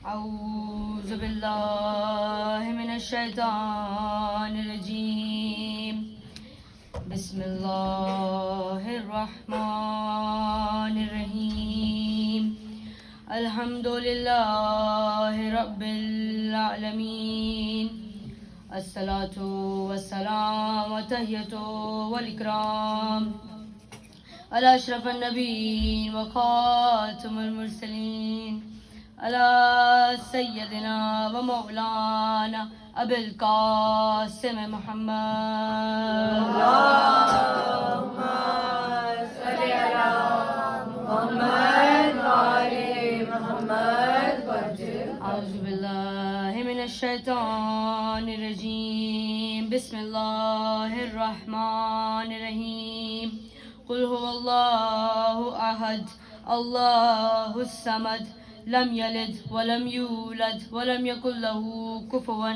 اعوذ باللہ من الشیطان الرجیم بسم اللہ الرحمن الرحیم الحمد للہ رب العالمین الصلاۃ والسلام والتحیۃ والاکرام علی اشرف النبیین وخاتم المرسلین علی سیدنا و مولانا ابی القاسم محمد اللہم صلی علی محمد و آل محمد اعوذ باللہ من الشیطان الرجیم بسم اللہ الرحمن الرحیم قل هو اللہ احد اللہ الصمد لم یلد ولم یولد ولم یکن له کفوا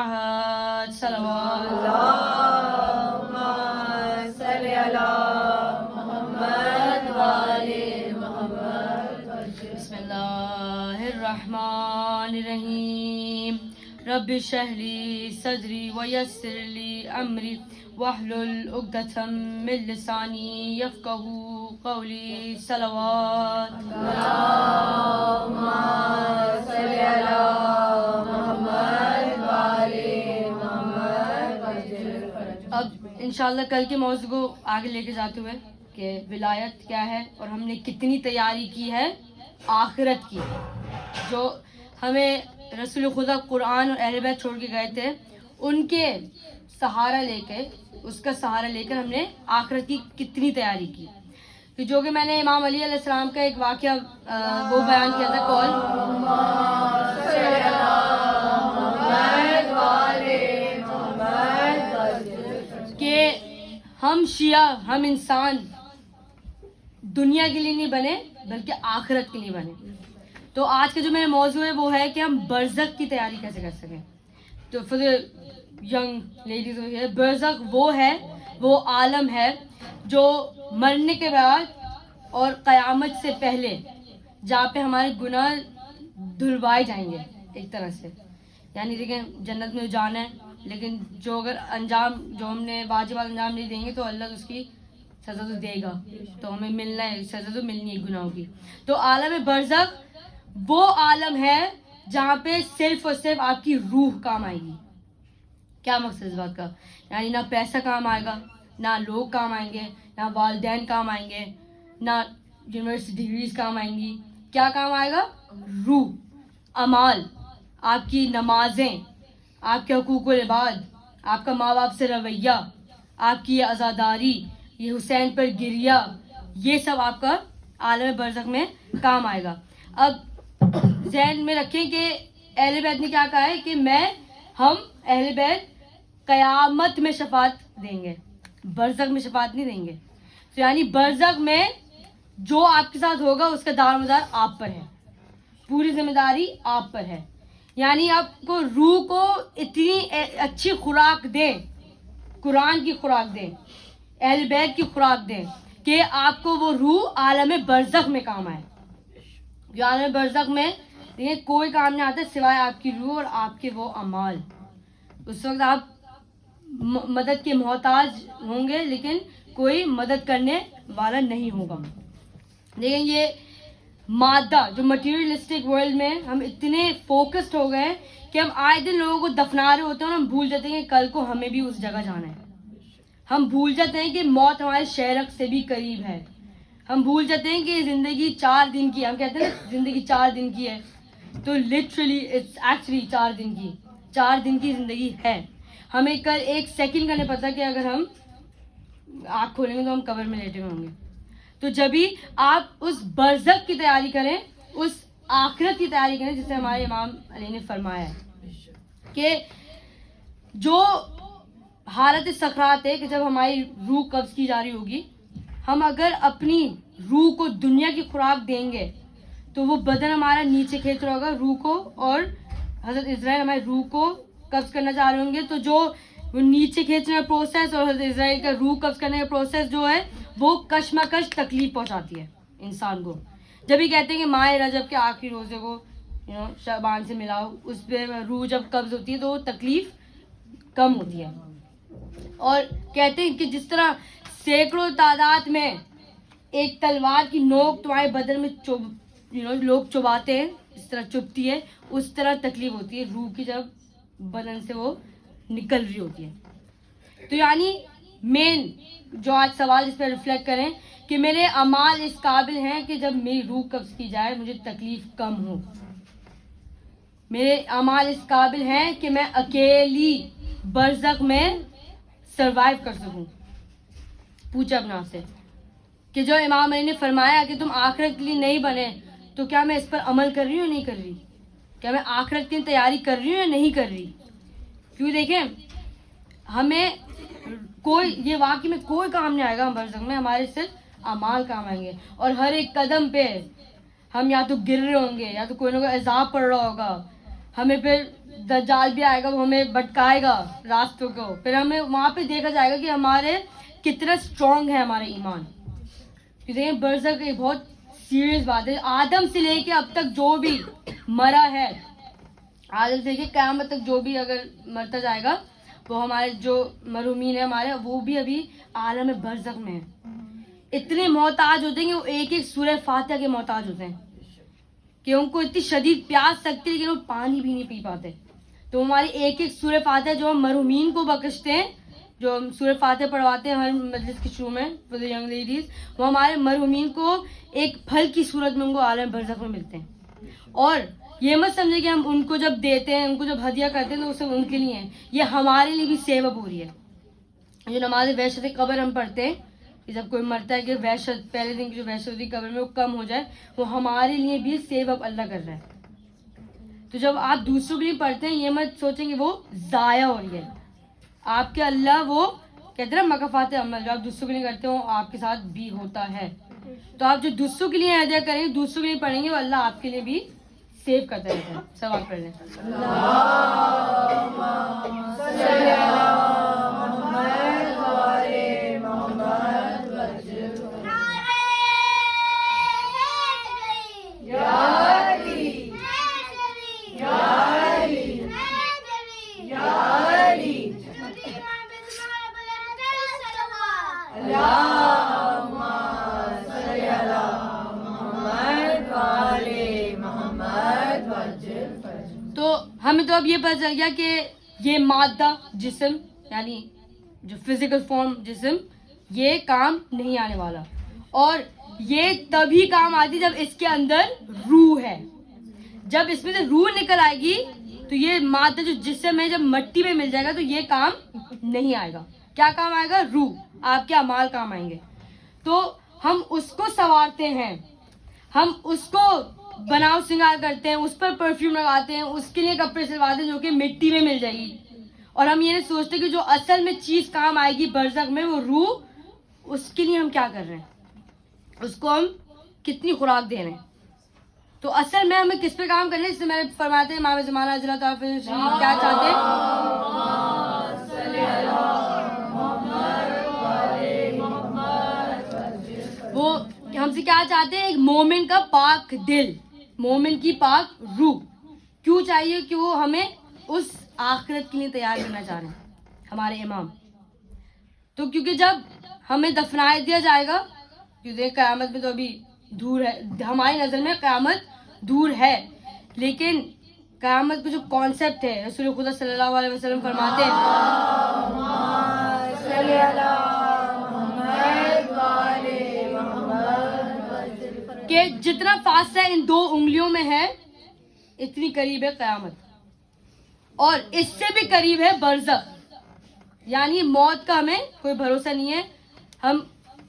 احد صلوات اللہم صلی علی محمد و آل محمد بسم اللہ الرحمن الرحیم رب اشرح لی صدری ویسر لی امری واحلل عقدۃ من لسانی یفقهوا قولی صلوات اللہم صلی علی محمد و آل محمد. اب انشاءاللہ کل کے موضوع کو آگے لے کے جاتے ہوئے کہ ولایت کیا ہے اور ہم نے کتنی تیاری کی ہے آخرت کی، جو ہمیں رسول خدا قرآن اور اہل بیت چھوڑ کے گئے تھے، ان کے سہارا لے کے، اس کا سہارا لے کر ہم نے آخرت کی کتنی تیاری کی. کہ جو کہ میں نے امام علی علیہ السلام کا ایک واقعہ وہ بیان کیا تھا، کون کہ ہم شیعہ، ہم انسان دنیا کے لیے نہیں بنے بلکہ آخرت کے لیے بنے. تو آج کا جو میرا موضوع ہے وہ ہے کہ ہم برزخ کی تیاری کیسے کر سکیں. تو فور ینگ لیڈیز برزخ وہ ہے، وہ عالم ہے جو مرنے کے بعد اور قیامت سے پہلے، جہاں پہ ہمارے گناہ دھلوائے جائیں گے ایک طرح سے. یعنی دیکھیں جنت میں جانا ہے، لیکن جو اگر انجام جو ہم نے واجب انجام نہیں دیں گے تو اللہ اس کی سزا تو دے گا، تو ہمیں ملنا ہے، سزا تو ملنی ہے گناہوں کی. تو عالم برزخ وہ عالم ہے جہاں پہ صرف اور صرف آپ کی روح کام آئے گی. کیا مقصد اس بات کا؟ یعنی نہ پیسہ کام آئے گا، نہ لوگ کام آئیں گے، نہ والدین کام آئیں گے، نہ یونیورسٹی ڈگریز کام آئیں گی. کیا کام آئے گا؟ روح، اعمال، آپ کی نمازیں، آپ کے حقوق العباد، آپ کا ماں باپ سے رویہ، آپ کی عزاداری، یہ حسین پر گریہ، یہ سب آپ کا عالم برزخ میں کام آئے گا. اب ذہن میں رکھیں کہ اہل بیت نے کیا کہا ہے کہ ہم اہل بیت قیامت میں شفاعت دیں گے، برزخ میں شفاعت نہیں دیں گے. تو یعنی برزخ میں جو آپ کے ساتھ ہوگا اس کا دار مدار آپ پر ہے، پوری ذمہ داری آپ پر ہے. یعنی آپ کو روح کو اتنی اچھی خوراک دیں، قرآن کی خوراک دیں، اہل بیت کی خوراک دیں کہ آپ کو وہ روح عالم برزخ میں کام آئے. جو عالم برزخ میں کوئی کام نہیں آتا سوائے آپ کی روح اور آپ کے وہ اعمال. اس وقت آپ مدد کے محتاج ہوں گے لیکن کوئی مدد کرنے والا نہیں ہوگا. لیکن یہ مادہ جو مٹیریلسٹک ورلڈ میں ہم اتنے فوکسڈ ہو گئے ہیں کہ ہم آئے دن لوگوں کو دفنا رہے ہوتے ہیں اور ہم بھول جاتے ہیں کہ کل کو ہمیں بھی اس جگہ جانا ہے. ہم بھول جاتے ہیں کہ موت ہمارے شہرک سے بھی قریب ہے. ہم بھول جاتے ہیں کہ زندگی 4 دن کی، ہم کہتے ہیں زندگی 4 دن کی ہے، تو لٹرلی اٹس ایکچولی 4 دن کی، 4 دن کی زندگی ہے. ہمیں کل 1 سیکنڈ کا نہیں پتا کہ اگر ہم آنکھ کھولیں گے تو ہم قبر میں لیٹے ہوں گے. تو جب ہی آپ اس برزخ کی تیاری کریں، اس آخرت کی تیاری کریں جسے ہمارے امام علی نے فرمایا ہے کہ جو حالت سکرات ہے کہ جب ہماری روح قبض کی جا رہی ہوگی، ہم اگر اپنی روح کو دنیا کی خوراک دیں گے تو وہ بدن ہمارا نیچے کھینچ رہا ہوگا روح کو، اور حضرت اسرائیل ہماری روح کو قبض کرنا چاہ رہے ہوں گے. تو جو وہ نیچے کھینچنے کا پروسیس اور حضرت اسرائیل کا روح قبض کرنے کا پروسیس جو ہے وہ کشمکش تکلیف پہنچاتی ہے انسان کو. جب ہی کہتے ہیں کہ ماہ رجب کے آخری روزے کو شعبان سے ملاؤ, اس پہ روح جب قبض ہوتی ہے تو تکلیف کم ہوتی ہے. اور کہتے ہیں کہ جس طرح سینکڑوں تعداد میں ایک تلوار کی نوک تمہارے بدن میں لوگ چباتے ہیں, جس طرح چبھتی ہے اس طرح تکلیف ہوتی ہے روح کی جب بدن سے وہ نکل رہی ہوتی ہے. تو یعنی مین جو آج سوال اس پہ ریفلیکٹ کریں کہ میرے اعمال اس قابل ہیں کہ جب میری روح قبض کی جائے مجھے تکلیف کم ہو. میرے اعمال اس قابل ہیں کہ میں اکیلی برزخ میں سروائیو کر سکوں. پوچھا اپنے آپ سے کہ جو امام علی نے فرمایا کہ تم آخرت کے لیے نہیں بنے, تو کیا میں اس پر عمل کر رہی ہوں یا نہیں کر رہی؟ کیا میں آخرت کی تیاری کر رہی ہوں یا نہیں کر رہی؟ کیوں دیکھیں, ہمیں کوئی یہ واقعی میں کوئی کام نہیں آئے گا برزخ میں, ہمارے صرف اعمال کام آئیں گے. اور ہر ایک قدم پہ ہم یا تو گر رہے ہوں گے یا تو کوئی نہ کوئی عذاب پڑ رہا ہوگا. ہمیں پھر دجال بھی آئے گا, وہ ہمیں بھٹکائے گا راستوں کو. پھر ہمیں وہاں پہ دیکھا جائے گا کہ ہمارے کتنا اسٹرانگ ہے ہمارے ایمان. کیونکہ برزخ ایک بہت سیریس بات ہے. آدم سے لے کے اب تک جو بھی مرا ہے, آدم سے لے کے قیامت تک جو بھی اگر مرتا جائے گا, وہ ہمارے جو مرحومین ہیں ہمارے, وہ بھی ابھی عالم برزخ میں ہیں. اتنے محتاج ہوتے ہیں کہ وہ ایک ایک سورہ فاتحہ کے محتاج ہوتے ہیں کہ ان کو اتنی شدید پیاس لگتی ہے لیکن وہ پانی بھی نہیں پی پاتے. تو ہماری ایک ایک سورہ فاتحہ جو ہم مرحومین کو بخشتے ہیں, جو ہم سورہ فاتحہ پڑھواتے ہیں ہر مجلس کے شروع میں فور دی ینگ لیڈیز, وہ ہمارے مرحومین کو ایک پھل کی صورت میں ان کو عالم برزخ میں ملتے ہیں. اور یہ مت سمجھے کہ ہم ان کو جب دیتے ہیں, ان کو جب ہدیہ کرتے ہیں تو وہ سب ان کے لیے ہیں, یہ ہمارے لیے بھی سیوب ہو رہی ہے. جو نماز وحشت قبر ہم پڑھتے ہیں کہ جب کوئی مرتا ہے کہ وحشت پہلے دن کی جو وحشت ہوتی ہے قبر میں وہ کم ہو جائے, وہ ہمارے لیے بھی سیوب اللہ کر رہا ہے. تو جب آپ دوسروں کے لیے پڑھتے ہیں یہ مت سوچیں کہ وہ ضائع ہو رہی ہے. آپ کے اللہ وہ کہتے ہیں نا مکافات عمل, جو آپ دوسروں کے لیے کرتے ہو آپ کے ساتھ بھی ہوتا ہے. تو آپ جو دوسروں کے لیے ہدیہ کریں گے, دوسروں کے لیے پڑھیں گے, وہ اللہ آپ کے لیے بھی سیو کرتا رہتا ہے. سوال پڑھ لیں. تو ہمیں تو اب یہ پتہ چل گیا کہ یہ مادہ جسم یعنی جو فزیکل فارم جسم یہ کام نہیں آنے والا, اور یہ تبھی کام آتی جب اس کے اندر روح ہے. جب اس میں سے روح نکل آئے گی تو یہ مادہ جو جسم ہے جب مٹی میں مل جائے گا تو یہ کام نہیں آئے گا. کیا کام آئے گا؟ روح. آپ کے اعمال کام آئیں گے. تو ہم اس کو سنوارتے ہیں, ہم اس کو بناؤ سنگار کرتے ہیں, اس پر پرفیوم لگاتے ہیں, اس کے لیے کپڑے سلواتے ہیں جو کہ مٹی میں مل جائے گی. اور ہم یہ نہیں سوچتے کہ جو اصل میں چیز کام آئے گی برزخ میں, وہ روح, اس کے لیے ہم کیا کر رہے ہیں, اس کو ہم کتنی خوراک دے رہے ہیں. تو اصل میں ہمیں کس پہ کام کرنا ہے, جس سے میں فرماتے ہیں امام زمانہ رضی اللہ تعالیٰ عنہ کیا چاہتے ہیں, وہ ہم سے کیا چاہتے ہیں, ایک مومن کا پاک دل, مومن کی پاک روح. کیوں چاہیے؟ کہ وہ ہمیں اس آخرت کے لیے تیار کرنا چاہ رہے ہیں ہمارے امام. تو کیونکہ جب ہمیں دفنا دیا جائے گا, کیونکہ قیامت میں تو ابھی دور ہے, ہماری نظر میں قیامت دور ہے, لیکن قیامت کا جو کانسیپٹ ہے رسول خدا صلی اللہ علیہ وسلم فرماتے ہیں کہ جتنا فاصلہ ان دو انگلیوں میں ہے اتنی قریب ہے قیامت, اور اس سے بھی قریب ہے برزخ. یعنی موت کا ہمیں کوئی بھروسہ نہیں ہے,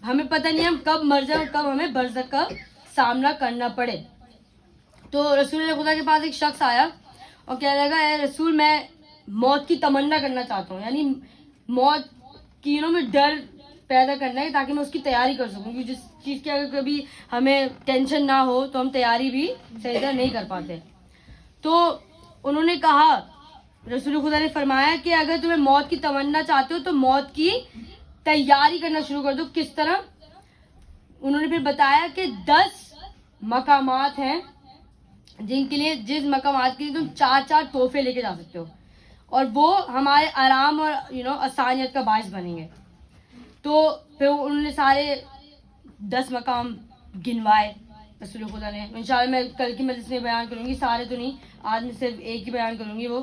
ہمیں پتہ نہیں ہم کب مر جائیں اور کب ہمیں برزخ کا سامنا کرنا پڑے. تو رسول اللہ خدا کے پاس ایک شخص آیا اور کہنے لگا, اے رسول میں موت کی تمنا کرنا چاہتا ہوں, یعنی موت کی میں ڈر پیدا کرنا ہے تاکہ میں اس کی تیاری کر سکوں, کیونکہ جس چیز کی اگر کبھی ہمیں ٹینشن نہ ہو تو ہم تیاری بھی صحیح طرح نہیں کر پاتے. تو انہوں نے کہا, رسول خدا نے فرمایا کہ اگر تمہیں موت کی تمنا چاہتے ہو تو موت کی تیاری کرنا شروع کر دو. کس طرح؟ انہوں نے پھر بتایا کہ 10 مقامات ہیں جن کے لیے جس مقامات کے لیے تم 4 تحفے لے کے جا سکتے ہو اور وہ ہمارے آرام اور آسانیت کا باعث بنیں گے. تو پھر انہوں نے سارے 10 مقام گنوائے رسول خدا نے. انشاءاللہ میں کل کی مجلس میں بیان کروں گی, سارے تو نہیں, آج میں صرف ایک ہی بیان کروں گی, وہ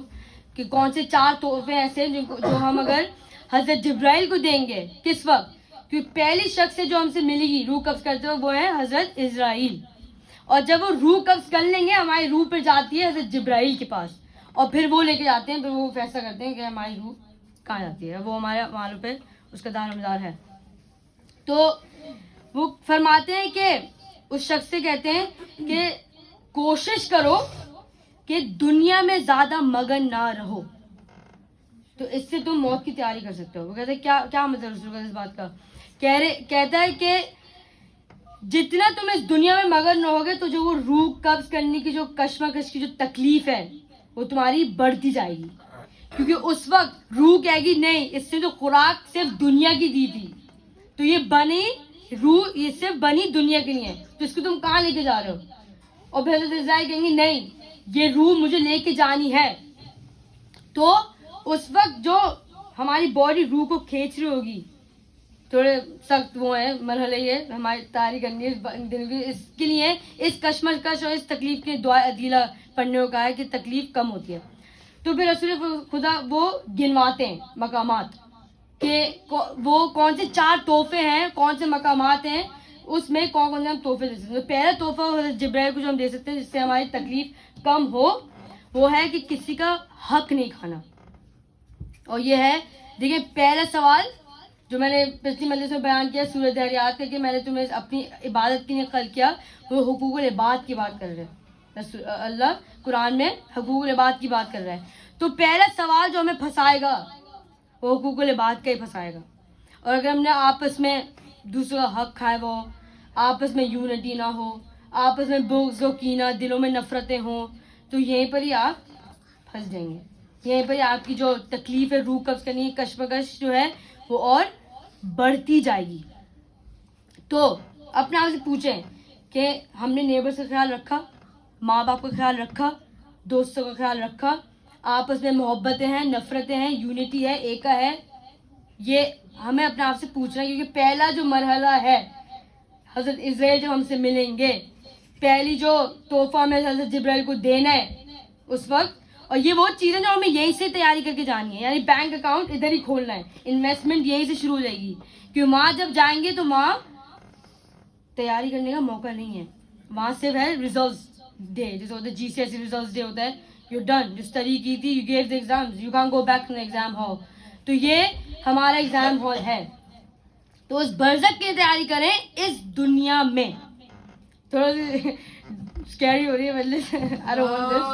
کہ کون سے 4 تحفے ایسے ہیں جو ہم اگر حضرت جبرائیل کو دیں گے. کس وقت؟ کیونکہ پہلی شخص سے جو ہم سے ملے گی روح قبض کرتے ہوئے وہ ہے حضرت اسرائیل, اور جب وہ روح قبض کر لیں گے ہماری روح پہ جاتی ہے حضرت جبرائیل کے پاس, اور پھر وہ لے کے جاتے ہیں, پھر وہ فیصلہ کرتے ہیں کہ ہماری روح کہاں جاتی ہے, وہ ہمارے معلوم پہ اس کا دار مدار ہے. تو وہ فرماتے ہیں کہ اس شخص سے کہتے ہیں کہ کوشش کرو کہ دنیا میں زیادہ مگن نہ رہو, تو اس سے تم موت کی تیاری کر سکتے ہو. وہ کہتے ہیں کیا مطلب رسول کا اس بات کا؟ کہتا ہے کہ جتنا تم اس دنیا میں مگن رہو گے تو جو وہ روح قبض کرنے کی جو کشمکش کی جو تکلیف ہے وہ تمہاری بڑھتی جائے گی, کیونکہ اس وقت روح کہے گی نہیں, اس نے تو خوراک صرف دنیا کی دی تھی, تو یہ بنی روح یہ صرف بنی دنیا کے لیے, تو اس کو تم کہاں لے کے جا رہے ہو؟ اور پھر حضرت اسرائیل کہیں گے نہیں, یہ روح مجھے لے کے جانی ہے. تو اس وقت جو ہماری باڈی روح کو کھینچ رہی ہوگی, تھوڑے سخت وہ ہیں مرحلے, یہ ہماری تیاری کرنی ہے اس کے لیے, اس کشمکش اور اس تکلیف کے دعا عدیلہ پڑھنے کو کہا ہے کہ تکلیف کم ہوتی ہے. تو پھر رسول خدا وہ گنواتے ہیں مقامات کہ وہ کون سے 4 تحفے ہیں, کون سے مقامات ہیں, اس میں کون سے ہم تحفے دے سکتے ہیں. پہلا تحفہ حضرت جبرائیل کو جو ہم دے سکتے ہیں جس سے ہماری تکلیف کم ہو, وہ ہے کہ کسی کا حق نہیں کھانا. اور یہ ہے, دیکھیں پہلا سوال جو میں نے پچھلی مجلس میں بیان کیا سورہ ذریات کا کہ میں نے تمہیں اپنی عبادت کے لیے خلق کیا, وہ حقوق العباد کی بات کر رہے ہیں. اللہ قرآن میں حقوق العباد کی بات کر رہا ہے. تو پہلا سوال جو ہمیں پھنسائے گا وہ حقوق العباد کا ہی پھنسائے گا. اور اگر ہم نے آپس میں دوسروں کا حق کھائے, وہ آپس میں یونٹی نہ ہو, آپس میں بغض و کینہ, دلوں میں نفرتیں ہوں, تو یہیں پر ہی آپ پھنس جائیں گے. یہیں پر ہی آپ کی جو تکلیف ہے روح قبض کرنی کشمکش جو ہے وہ اور بڑھتی جائے گی. تو اپنے آپ سے پوچھیں کہ ہم نے نیبرز کا خیال رکھا, ماں باپ کا خیال رکھا, دوستوں کا خیال رکھا, آپس میں محبتیں ہیں, نفرتیں ہیں, یونٹی ہے, ایکا ہے. یہ ہمیں اپنے آپ سے پوچھنا ہے, کیونکہ پہلا جو مرحلہ ہے حضرت اسرائیل جب ہم سے ملیں گے, پہلی جو تحفہ ہمیں حضرت جبرائیل کو دینا ہے اس وقت, اور یہ وہ چیزیں جو ہمیں یہیں سے تیاری کر کے جانی ہے, یعنی بینک اکاؤنٹ ادھر ہی کھولنا ہے, انویسٹمنٹ یہیں سے شروع ہو جائے گی. کیونکہ وہاں جب جائیں گے تو وہاں تیاری کرنے کا موقع نہیں ہے, وہاں صرف ہے ریزلٹس ڈے, جیسے ہوتا ہے GCSE ریزلٹس ڈے ہوتا ہے, یو ڈن, جو اسٹڈی کی تھی you gave the exams, you can go back to the exam hall. تو یہ ہمارا ایگزام ہال ہے. تو اس برزخ کی تیاری کریں اس دنیا میں. تھوڑا سی اسکیری ہو رہی ہے مطلب, I don't want this.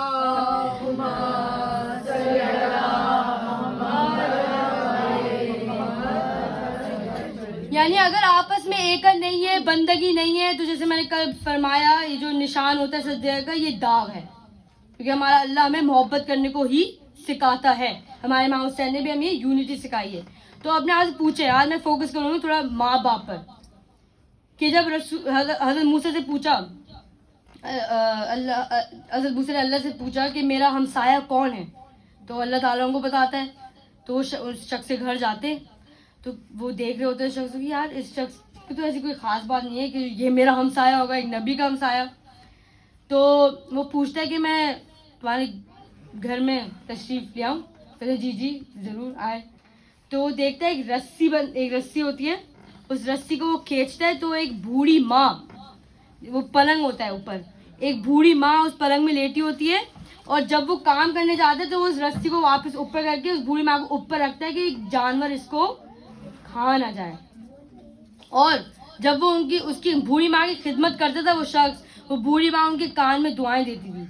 یعنی اگر آپس میں ایکن نہیں ہے, بندگی نہیں ہے, تو جیسے میں نے کل فرمایا یہ جو نشان ہوتا ہے سجدے کا یہ داغ ہے, کیونکہ ہمارا اللہ ہمیں محبت کرنے کو ہی سکھاتا ہے. ہمارے امام حسین نے بھی ہمیں یونٹی سکھائی ہے. تو اپنے آپ سے پوچھے, آج میں فوکس کروں گی تھوڑا ماں باپ پر, کہ جب حضرت موسیٰ سے پوچھا, حضرت موسیٰ نے اللہ سے پوچھا کہ میرا ہمسایہ کون ہے, تو اللہ تعالیٰ ان کو بتاتا ہے. تو اس شخص کے گھر جاتے, تو وہ دیکھ رہے ہوتے ہیں شخص کی, یار اس شخص کی تو ایسی کوئی خاص بات نہیں ہے کہ یہ میرا ہمسایہ ہوگا, ایک نبی کا ہمسایہ. تو وہ پوچھتا ہے کہ میں تمہارے گھر میں تشریف لے آؤں, کہتے جی جی ضرور آئے. تو وہ دیکھتا ہے ایک رسی ہوتی ہے, اس رسی کو وہ کھینچتا ہے, تو ایک بوڑھی ماں, وہ پلنگ ہوتا ہے اوپر, ایک بوڑھی ماں اس پلنگ میں لیٹی ہوتی ہے, اور جب وہ کام کرنے جاتا ہے تو وہ اس رسی کو واپس اوپر کر کے اس بوڑھی ماں کو اوپر رکھتا ہے کہ ایک جانور اس کو کھا نہ جائے. اور جب وہ اس کی بوڑھی ماں کی خدمت کرتا تھا وہ شخص, وہ بوڑھی ماں ان کے کان میں دعائیں دیتی تھی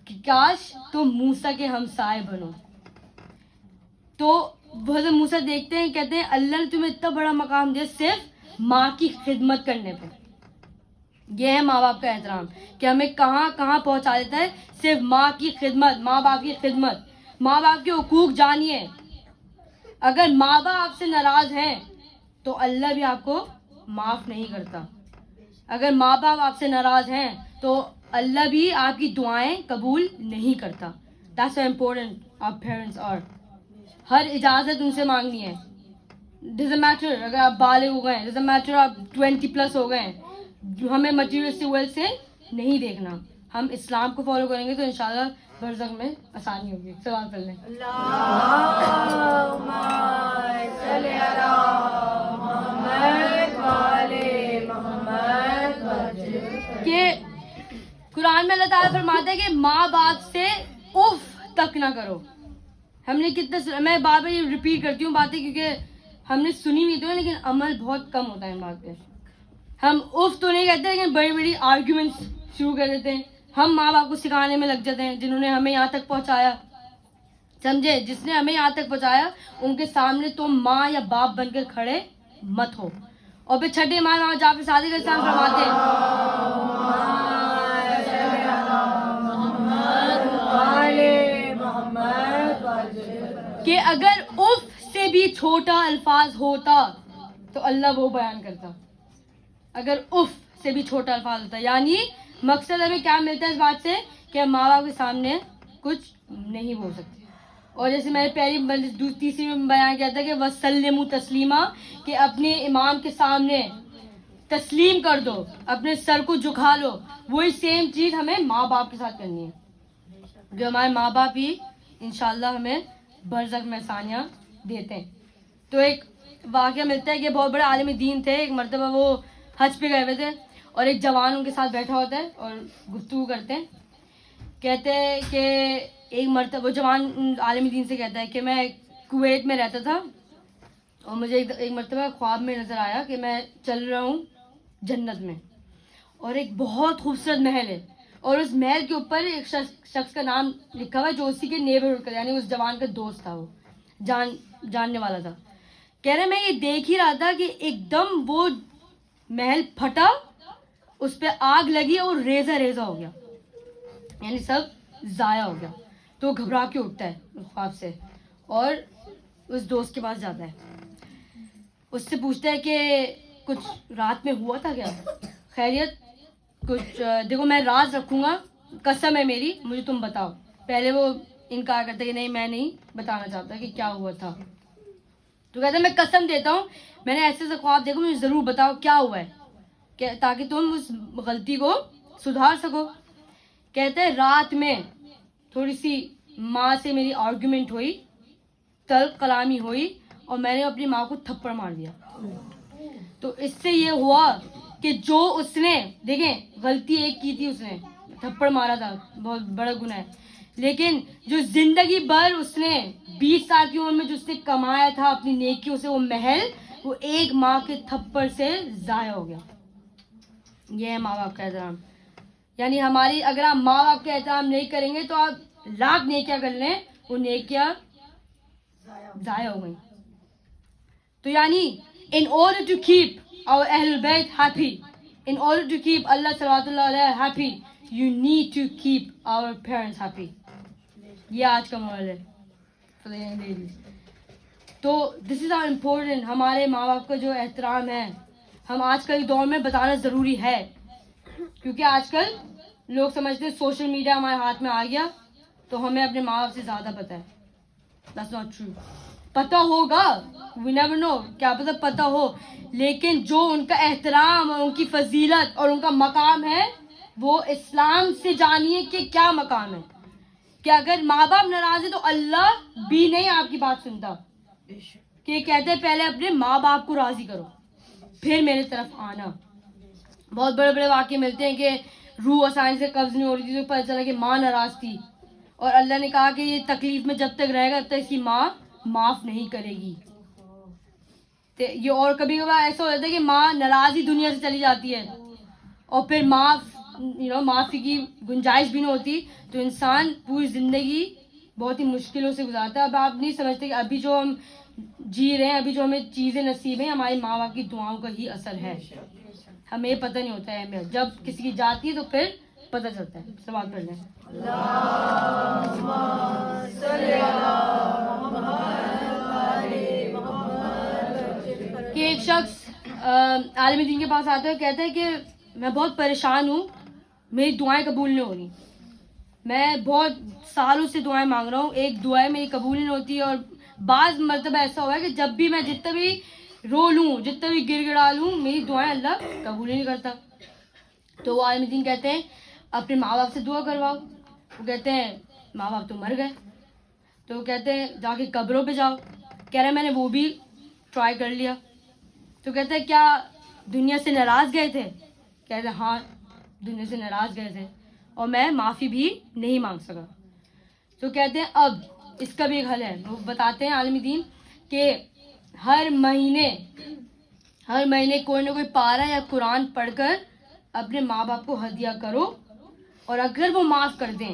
کہ کاش تم موسیٰ کے ہمسائے بنو. تو حضرت موسیٰ دیکھتے ہیں, کہتے ہیں اللہ نے تمہیں اتنا بڑا مقام دیا صرف ماں کی خدمت کرنے پہ. یہ ہے ماں باپ کا احترام, کہ ہمیں کہاں کہاں پہنچا دیتا ہے, صرف ماں کی خدمت, ماں باپ کی خدمت. ماں باپ کے حقوق جانیے. اگر ماں باپ آپ سے ناراض ہیں تو اللہ بھی آپ کو معاف نہیں کرتا. اگر ماں باپ آپ سے ناراض ہیں تو اللہ بھی آپ کی دعائیں قبول نہیں کرتا. That's how important our parents are. ہر اجازت ان سے مانگنی ہے. ڈزنٹ میٹر اگر آپ بالغ ہو گئے ہیں, ڈزنٹ میٹر آپ 20+ ہو گئے ہیں, ہمیں مٹیریلسٹک ویلتھ سے نہیں دیکھنا. ہم اسلام کو فالو کریں گے تو انشاءاللہ برزخ میں آسانی ہوگی. سوال کر لیں. کہ قرآن میں اللہ تعالیٰ فرماتا ہے کہ ماں باپ سے اف تک نہ کرو. ہم نے کتنا, میں بار بار یہ ریپیٹ کرتی ہوں باتیں کیونکہ ہم نے سنی نہیں تو, لیکن عمل بہت کم ہوتا ہے ان بات پہ. ہم اف تو نہیں کہتے لیکن بڑی بڑی آرگیومنٹس شروع کر دیتے ہیں. ہم ماں باپ کو سکھانے میں لگ جاتے ہیں جنہوں نے ہمیں یہاں تک پہنچایا. سمجھے, جس نے ہمیں یہاں تک پہنچایا ان کے سامنے تم ماں یا باپ بن کر کھڑے مت ہو. اور پھر چھٹے امام جعفر صادق علیہ السلام فرماتے ہیں کہ اگر اف سے بھی چھوٹا الفاظ ہوتا تو اللہ وہ بیان کرتا. اگر اف سے بھی چھوٹا الفاظ ہوتا, یعنی مقصد ہمیں کیا ملتا ہے اس بات سے کہ ہم ماں باپ کے سامنے کچھ نہیں بول سکتے. اور جیسے میں نے تیسری میں بیان کیا تھا کہ وسلموا تسلیما, کہ اپنے امام کے سامنے تسلیم کر دو, اپنے سر کو جھکا لو. وہی سیم چیز ہمیں ماں باپ کے ساتھ کرنی ہے, جو ہمارے ماں باپ ہی انشاءاللہ ہمیں برزخ میں آسانیاں دیتے ہیں. تو ایک واقعہ ملتا ہے کہ بہت بڑے عالم دین تھے. ایک مرتبہ وہ حج پہ گئے ہوئے تھے اور ایک جوان ان کے ساتھ بیٹھا ہوتا ہے اور گفتگو کرتے ہیں. کہتے ہیں کہ ایک مرتبہ وہ جوان عالم دین سے کہتا ہے کہ میں کویت میں رہتا تھا اور مجھے ایک مرتبہ خواب میں نظر آیا کہ میں چل رہا ہوں جنت میں اور ایک بہت خوبصورت محل ہے اور اس محل کے اوپر ایک شخص کا نام لکھا ہوا ہے جو اسی کے نیبرہڈ کا, یعنی اس جوان کا دوست تھا, وہ جاننے والا تھا. کہہ رہے میں یہ دیکھ ہی رہا تھا کہ ایک دم وہ محل پھٹا, اس پہ آگ لگی اور ریزہ ریزہ ہو گیا, یعنی سب ضائع ہو گیا. تو وہ گھبرا کے اٹھتا ہے اس خواب سے اور اس دوست کے پاس جاتا ہے. اس سے پوچھتا ہے کہ کچھ رات میں ہوا تھا کیا, خیریت کچھ, دیکھو میں راز رکھوں گا, قسم ہے میری, مجھے تم بتاؤ. پہلے وہ انکار کرتا ہے کہ نہیں میں نہیں بتانا چاہتا کہ کیا ہوا تھا. تو کہتا ہے میں قسم دیتا ہوں میں نے ایسے خواب دیکھو, مجھے ضرور بتاؤ کیا ہوا ہے تاکہ تم اس غلطی کو سدھار سکو. کہتے ہیں رات میں تھوڑی سی ماں سے میری آرگیومنٹ ہوئی, تلخ کلامی ہوئی اور میں نے اپنی ماں کو تھپڑ مار دیا. تو اس سے یہ ہوا کہ جو اس نے, دیکھیں غلطی ایک کی تھی, اس نے تھپڑ مارا تھا, بہت بڑا گناہ ہے, لیکن جو زندگی بھر اس نے 20 سال کی عمر میں جو اس نے کمایا تھا اپنی نیکیوں سے, وہ محل وہ ایک ماں کے تھپڑ سے ضائع ہو گیا. یہ ہے ماں باپ کا احترام. یعنی ہماری اگر آپ ماں باپ کا احترام نہیں کریں گے تو آپ لاکھ نیکیاں کر لیں, وہ نیکیاں ضائع ہو گئی. تو یعنی in order to keep our Ahlul Bayt happy, in order to keep Allah sallallahu alaihi wasallam happy, you need to keep our parents happy. یہ آج کا ماحول ہے. تو this is how important ہمارے ماں باپ کا جو احترام ہے ہم آج کل دور میں بتانا ضروری ہے, کیونکہ آج کل لوگ سمجھتے ہیں سوشل میڈیا ہمارے ہاتھ میں آ گیا تو ہمیں اپنے ماں باپ سے زیادہ پتہ ہے. That's not true. پتہ ہوگا, we never know, کیا پتہ پتہ ہو, لیکن جو ان کا احترام اور ان کی فضیلت اور ان کا مقام ہے وہ اسلام سے جانیے کہ کیا مقام ہے. کہ اگر ماں باپ ناراض ہے تو اللہ بھی نہیں آپ کی بات سنتا, کہ کہتے ہیں پہلے اپنے ماں باپ کو راضی کرو پھر میرے طرف آنا. بہت بڑے بڑے واقعے ملتے ہیں کہ روح آسانی سے قبض نہیں ہو رہی تھی تو پتہ چلا کہ ماں ناراض تھی اور اللہ نے کہا کہ یہ تکلیف میں جب تک رہے گا تب تک اس کی ماں معاف نہیں کرے گی. یہ اور کبھی کبھار ایسا ہو جاتا ہے کہ ماں ناراض ہی دنیا سے چلی جاتی ہے اور پھر معافی کی گنجائش بھی نہیں ہوتی, تو انسان پوری زندگی بہت ہی مشکلوں سے گزارتا ہے. اب آپ نہیں سمجھتے کہ ابھی جو ہم جی رہے ہیں, ابھی جو ہمیں چیزیں نصیب ہیں, ہمارے ماں باپ کی دعاؤں کا ہی اثر ہے. ہمیں پتہ نہیں ہوتا ہے اہمیت, جب کسی کی جاتی ہے تو پھر پتہ چلتا ہے. سوال کر لیں. کہ ایک شخص عالم دین کے پاس آتا ہے, کہتا ہے کہ میں بہت پریشان ہوں میری دعائیں قبول نہیں ہو رہی. میں بہت سالوں سے دعائیں مانگ رہا ہوں, ایک دعائیں میری قبول نہیں ہوتی, اور بعض مرتبہ ایسا ہوا ہے کہ جب بھی میں جتنا بھی رو لوں, جتنا بھی گر گڑا لوں, میری دعائیں اللہ قبول ہی نہیں کرتا. تو وہ عالم دین کہتے ہیں اپنے ماں باپ سے دعا کرواؤ. وہ کہتے ہیں ماں باپ تو مر گئے. تو وہ کہتے ہیں جا کے قبروں پہ جاؤ. کہہ رہے میں نے وہ بھی ٹرائی کر لیا. تو کہتے ہیں کیا دنیا سے ناراض گئے تھے؟ کہتے ہیں ہاں دنیا سے ناراض گئے تھے, اور میں معافی بھی نہیں مانگ سکا. تو کہتے ہیں اب اس کا بھی ایک حل ہے. وہ بتاتے ہیں عالم دین کہ ہر مہینے کوئی نہ کوئی پارہ یا قرآن پڑھ کر اپنے ماں باپ کو ہدیہ کرو, اور اگر وہ معاف کر دیں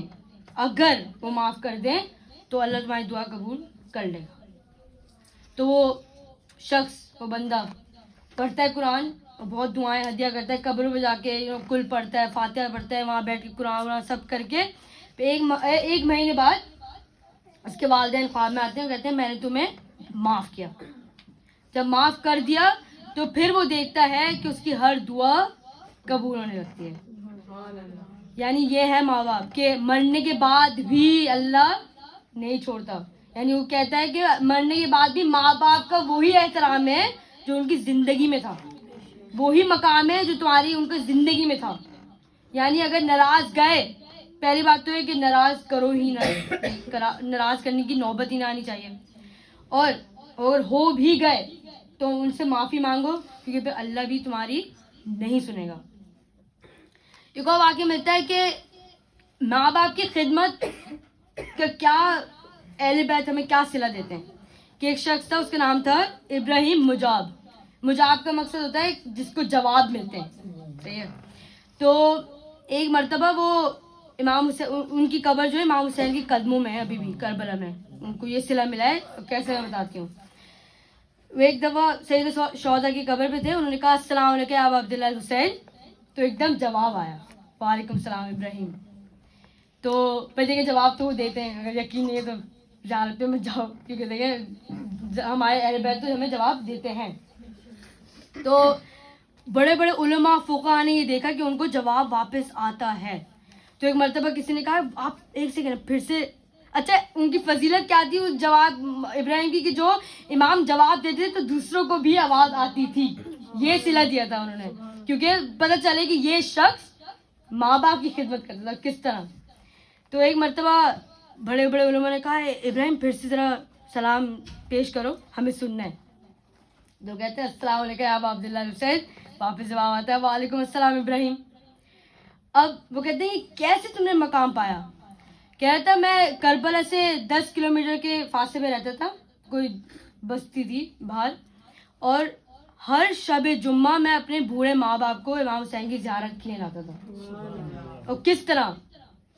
تو اللہ تمہاری دعا قبول کر لے گا. تو وہ شخص, وہ بندہ پڑھتا ہے قرآن اور بہت دعائیں ہدیہ کرتا ہے, قبروں پہ جا کے کل پڑھتا ہے, فاتحہ پڑھتا ہے, وہاں بیٹھ کے قرآن سب کر کے ایک مہینے بعد اس کے والدین خواب میں آتے ہیں, کہتے ہیں میں نے تمہیں معاف کیا. جب معاف کر دیا تو پھر وہ دیکھتا ہے کہ اس کی ہر دعا قبول ہونے لگتی ہے. یعنی یہ ہے ماں باپ کہ مرنے کے بعد بھی اللہ نہیں چھوڑتا. یعنی وہ کہتا ہے کہ مرنے کے بعد بھی ماں باپ کا وہی احترام ہے جو ان کی زندگی میں تھا, وہی مقام ہے جو تمہاری ان کی زندگی میں تھا. یعنی اگر ناراض گئے, پہلی بات تو ہے کہ ناراض کرو ہی نہ, ناراض کرنے کی نوبت ہی نہ آنی چاہیے. اور اگر ہو بھی گئے تو ان سے معافی مانگو, کیونکہ پھر اللہ بھی تمہاری نہیں سنے گا. ایک اور واقعہ ملتا ہے کہ ماں باپ کی خدمت کا کیا اہل بیت ہمیں کیا صلہ دیتے ہیں. کہ ایک شخص تھا, اس کا نام تھا ابراہیم مجاب. مجاب کا مقصد ہوتا ہے جس کو جواب ملتے ہیں. صحیح ہے. تو ایک مرتبہ وہ امام حسین, ان کی قبر جو ہے امام حسین کی قدموں میں ہے ابھی بھی کربلا میں, ان کو یہ صلہ ملا ہے. کیسے میں بتاتی ہوں. وہ ایک دفعہ سید شہداء کی قبر پہ تھے, انہوں نے کہا السلام علیکم ابا عبداللہ الحسین. تو ایک دم جواب آیا وعلیکم السلام ابراہیم. تو پہلے دیکھیں جواب تو وہ دیتے ہیں, اگر یقین نہیں ہے تو زیارتوں میں جاؤ, کیونکہ دیکھیں ہمارے اہل بیت تو ہمیں جواب دیتے ہیں. تو بڑے بڑے علماء فقہاء نے یہ دیکھا کہ ان کو جواب واپس آتا ہے. تو ایک مرتبہ کسی نے کہا آپ ایک سیکنڈ پھر سے, اچھا ان کی فضیلت کیا تھی اس جواب ابراہیم کی, کہ جو امام جواب دیتے تھے تو دوسروں کو بھی آواز آتی تھی. یہ صلہ دیا تھا انہوں نے, کیونکہ پتہ چلے کہ یہ شخص ماں باپ کی خدمت کرتا تھا کس طرح. تو ایک مرتبہ بڑے بڑے علماء نے کہا ابراہیم پھر سے ذرا سلام پیش کرو, ہمیں سننا ہے. تو کہتے ہیں السلام علیکم ابا عبداللہ الحسین. واپس جواب آتا ہے وعلیکم السلام ابراہیم. اب وہ کہتے ہیں کیسے تم نے مقام پایا؟ کہتا میں کربلا سے 10 کلومیٹر کے فاصلے میں رہتا تھا, کوئی بستی تھی باہر, اور ہر شب جمعہ میں اپنے بوڑھے ماں باپ کو امام حسین کی زیارت کے لیے لاتا تھا. اور کس طرح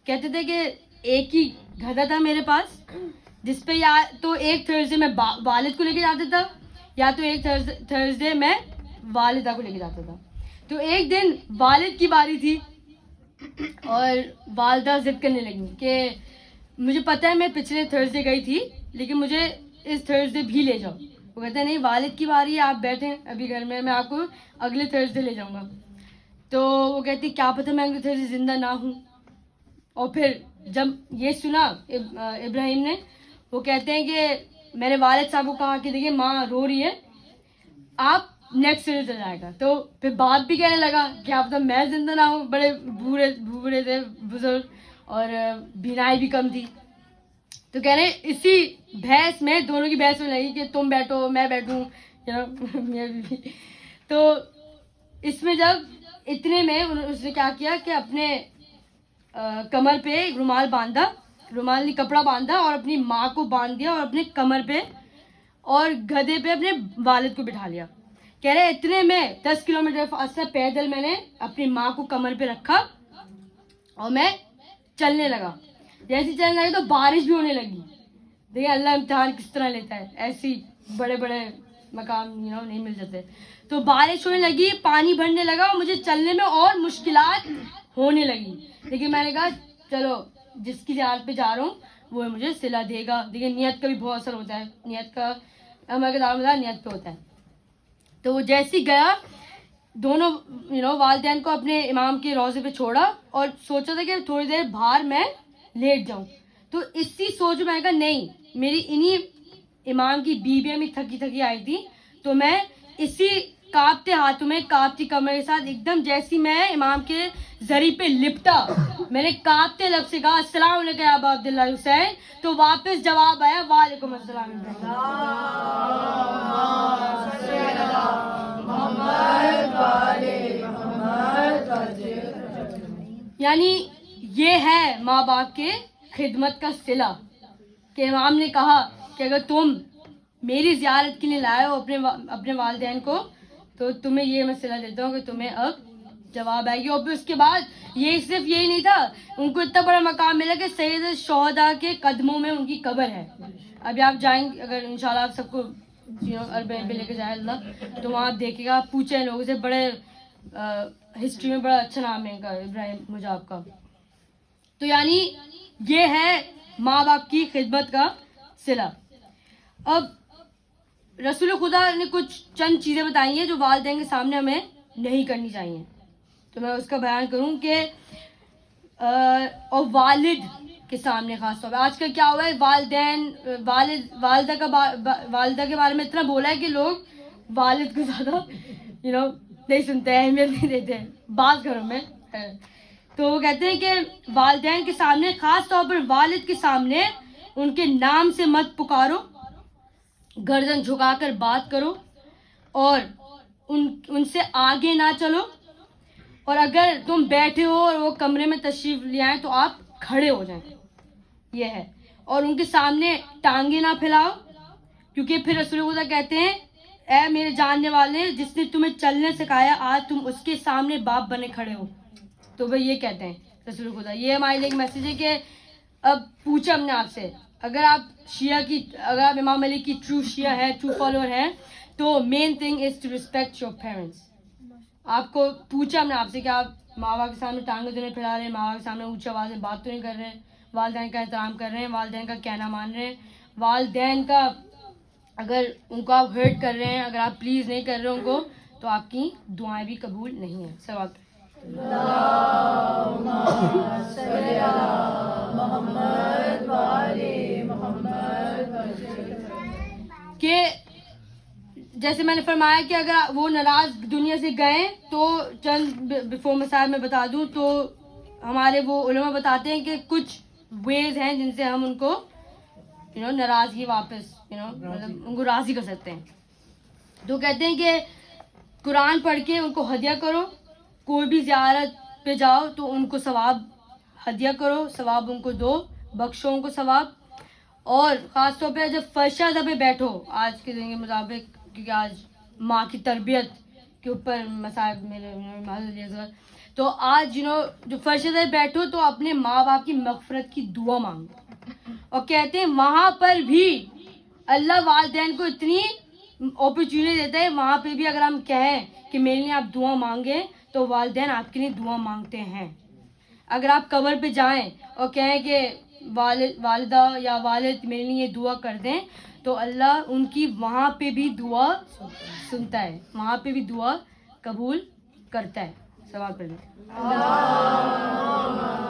کہتے تھے کہ ایک ہی گدھا تھا میرے پاس, جس پہ یا تو ایک تھرسڈے میں والد کو لے کے جاتا تھا, یا تو ایک تھرسڈے میں والدہ کو لے کے جاتا تھا. تو ایک دن والد کی باری تھی, اور والدہ ضد کرنے لگی کہ مجھے پتہ ہے میں پچھلے تھرسڈے گئی تھی, لیکن مجھے اس تھرسڈے بھی لے جاؤ. وہ کہتے ہیں نہیں والد کی باری ہے, آپ بیٹھیں ابھی گھر میں آپ کو اگلے تھرسڈے لے جاؤں گا. تو وہ کہتی کیا پتہ میں اگلے تھرسڈے زندہ نہ ہوں. اور پھر جب یہ سنا ابراہیم نے, وہ کہتے ہیں کہ میں نے والد صاحب کو کہا کہ دیکھیے ماں رو رہی ہے, آپ نیکسٹ ڈے چل جائے گا. تو پھر بات بھی کہنے لگا کہ آپ تو میں زندہ نہ ہوں, بڑے بوڑھے تھے بزرگ, اور بینائی بھی کم تھی. تو کہہ رہے اسی بحث میں دونوں کی بحث میں لگی کہ تم بیٹھو میں بیٹھوں. تو اس میں جب اتنے میں اس نے کیا کیا کہ اپنے کمر پہ رومال باندھا, رومال نہیں کپڑا باندھا, اور اپنی ماں کو باندھ دیا, اور اپنے کمر پہ اور گدھے پہ اپنے والد کو بٹھا لیا. کہہ رہے اتنے میں 10 کلومیٹر فاصلہ پیدل میں نے اپنی ماں کو کمر پہ رکھا اور میں چلنے لگا. جیسے چلنے لگی تو بارش بھی ہونے لگی. دیکھیں اللہ امتحان کس طرح لیتا ہے, ایسی بڑے بڑے مقام نہیں مل جاتے. تو بارش ہونے لگی, پانی بھرنے لگا, اور مجھے چلنے میں اور مشکلات ہونے لگی. لیکن میں نے کہا چلو جس کی زیارت پہ جا رہا ہوں وہ مجھے صلہ دے گا. دیکھیں نیت کا بھی بہت اثر ہوتا ہے, نیت کا ہمارے دار نیت پہ ہوتا ہے. تو وہ جیسی گیا دونوں والدین کو اپنے امام کے روضے پہ چھوڑا اور سوچا تھا کہ تھوڑی دیر باہر میں لیٹ جاؤں. تو اسی سوچ میں کہا نہیں, میری انہی امام کی بیویاں بھی تھکی تھکی آئی تھی, تو میں اسی کانپتے ہاتھوں میں کانپتی کمر کے ساتھ ایک دم جیسی میں امام کے زری پہ لپٹا, میں نے کانپتے لب سے کہا السلام علیکم یا ابا عبداللہ حسین, تو واپس جواب آیا وعلیکم السلام. یعنی یہ ہے ماں باپ کے خدمت کا صلہ, کہ امام نے کہا کہ اگر تم میری زیارت کے لیے لائے ہو اپنے والدین کو, تو تمہیں یہ میں صلہ دیتا ہوں کہ تمہیں اب جواب آئے گی. اور پھر اس کے بعد یہ صرف یہی نہیں تھا, ان کو اتنا بڑا مقام ملا کہ سید الشہداء کے قدموں میں ان کی قبر ہے. ابھی آپ جائیں گے, اگر انشاءاللہ آپ سب کو عربین پہ لے کے جائے اللہ, تو وہاں آپ دیکھے گا, پوچھیں لوگوں سے, بڑے ہسٹری میں بڑا اچھا نام ہے ان کا, ابراہیم مجاب کا. تو یعنی یہ ہے ماں باپ کی خدمت کا صلہ. اب رسول خدا نے کچھ چند چیزیں بتائی ہیں جو والدین کے سامنے ہمیں نہیں کرنی چاہیے, تو میں اس کا بیان کروں کہ اور والد کے سامنے خاص طور پہ آج کل کیا ہوا ہے, والدہ کے بارے میں اتنا بولا ہے کہ لوگ والد کو زیادہ نہیں سنتے ہیں, اہمیت نہیں دیتے ہیں بعض گھروں میں. تو وہ کہتے ہیں کہ والدین کے سامنے, خاص طور پر والد کے سامنے, ان کے نام سے مت پکارو, گردن جھکا کر بات کرو, اور ان سے آگے نہ چلو, اور اگر تم بیٹھے ہو اور وہ کمرے میں تشریف لے آئیں تو آپ کھڑے ہو جائیں, یہ ہے. اور ان کے سامنے ٹانگیں نہ پھیلاؤ, کیونکہ پھر رسول خدا کہتے ہیں اے میرے جاننے والے, جس نے تمہیں چلنے سکھایا آج تم اس کے سامنے باپ بنے کھڑے ہو. تو وہ یہ کہتے ہیں رسول خدا. یہ ہمارے لیے ایک میسیج ہے کہ اب پوچھیں ہم نے آپ سے, اگر آپ امام علی کی ٹرو شیعہ ہے, ٹرو فالوور ہیں, تو main thing is to respect your parents. آپ کو پوچھا ہم نے آپ سے کہ آپ ماں باپ کے سامنے ٹانگیں تو نہیں پھیلا رہے, ماں باپ کے سامنے اونچی آواز میں بات تو نہیں کر رہے, والدین کا احترام کر رہے ہیں, والدین کا کہنا مان رہے ہیں, والدین کا اگر ان کو آپ ہرٹ کر رہے ہیں, اگر آپ پلیز نہیں کر رہے ان کو, تو آپ کی دعائیں بھی قبول نہیں ہیں. سوال کہ جیسے میں نے فرمایا کہ اگر وہ ناراض دنیا سے گئے, تو چند بفور مسائل میں بتا دوں تو ہمارے وہ علماء بتاتے ہیں کہ کچھ ویز ہیں جن سے ہم ان کو ناراضگی واپس مطلب ان کو راضی کر سکتے ہیں. تو کہتے ہیں کہ قرآن پڑھ کے ان کو ہدیہ کرو, کوئی بھی زیارت پہ جاؤ تو ان کو ثواب ہدیہ کرو, ثواب ان کو دو, بخشو ان کو ثواب. اور خاص طور پہ جب فرشہ پہ بیٹھو, آج کے دن کے مطابق, کیونکہ آج ماں کی تربیت کے اوپر مسائل میرے, تو آج جو فرشہ پہ بیٹھو تو اپنے ماں باپ کی مغفرت کی دعا مانگو. اور کہتے ہیں وہاں پر بھی اللہ والدین کو اتنی اپرچونٹی دیتا ہے, وہاں پہ بھی اگر ہم کہیں کہ میرے لیے آپ دعا مانگیں تو والدین آپ کے لیے دعا مانگتے ہیں. اگر آپ قبر پہ جائیں اور کہیں کہ والدہ یا والد میرے لیے یہ دعا کر دیں, تو اللہ ان کی وہاں پہ بھی دعا سنتا ہے, وہاں پہ بھی دعا قبول کرتا ہے. سوال پڑھ لیں.